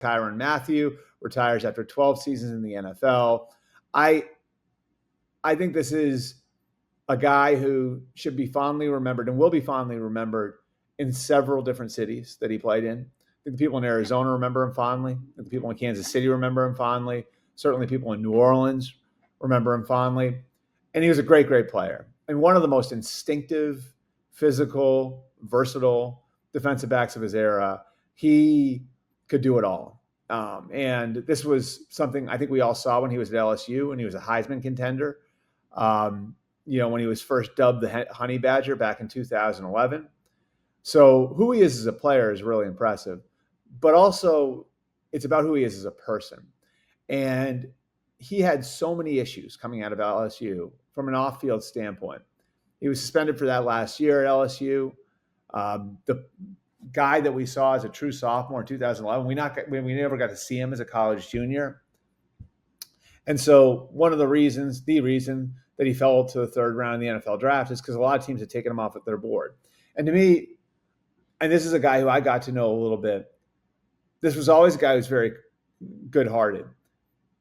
Tyrann Mathieu retires after 12 seasons in the NFL. I think this is a guy who should be fondly remembered and will be fondly remembered in several different cities that he played in. I think the people in Arizona remember him fondly. I think the people in Kansas City remember him fondly. Certainly people in New Orleans remember him fondly. And he was a great, great player. And one of the most instinctive, physical, versatile defensive backs of his era. He could do it all. And this was something I think we all saw when he was at LSU, and he was a Heisman contender. When he was first dubbed the Honey Badger back in 2011. So who he is as a player is really impressive, but also it's about who he is as a person. And he had so many issues coming out of LSU from an off-field standpoint. He was suspended for that last year at LSU. The guy that we saw as a true sophomore in 2011, we never got to see him as a college junior. And so the reason that he fell to the third round in the NFL draft is because a lot of teams had taken him off at their board. And to me, and this is a guy who I got to know a little bit, this was always a guy who's very good-hearted.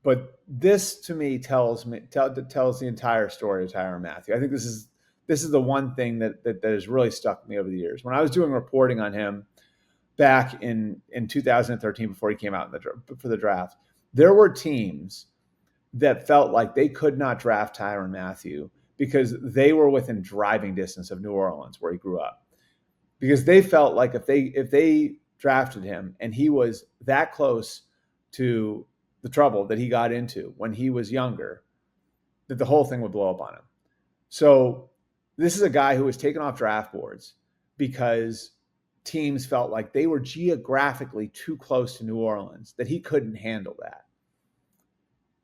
But this, to me, tells the entire story of Tyrann Mathieu. I think this is the one thing that has really stuck with me over the years. When I was doing reporting on him back in 2013, before he came out for the draft, there were teams that felt like they could not draft Tyrann Mathieu because they were within driving distance of New Orleans, where he grew up. Because they felt like if they drafted him and he was that close to the trouble that he got into when he was younger, that the whole thing would blow up on him. So this is a guy who was taken off draft boards because teams felt like they were geographically too close to New Orleans, that he couldn't handle that.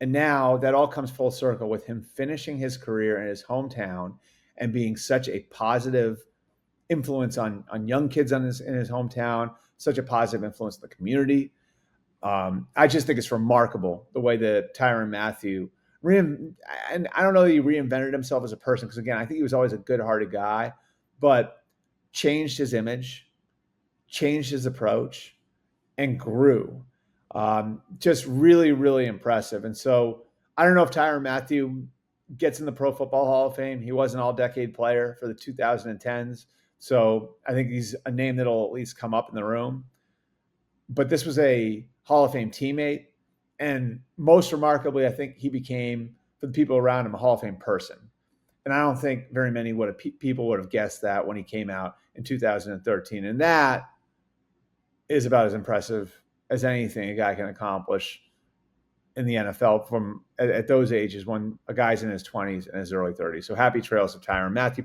And now that all comes full circle with him finishing his career in his hometown and being such a positive influence on young kids in his hometown, such a positive influence in the community. I just think it's remarkable the way that Tyrann Mathieu, and I don't know that he reinvented himself as a person, because again, I think he was always a good-hearted guy, but changed his image, changed his approach, and grew. Just really, really impressive. And so I don't know if Tyrann Mathieu gets in the Pro Football Hall of Fame. He was an all-decade player for the 2010s. So I think he's a name that'll at least come up in the room. But this was a Hall of Fame teammate. And most remarkably, I think he became, for the people around him, a Hall of Fame person. And I don't think very many people would have guessed that when he came out in 2013. And that is about as impressive as anything a guy can accomplish in the NFL from at those ages, when a guy's in his 20s and his early 30s. So happy trails of Tyrann Mathieu.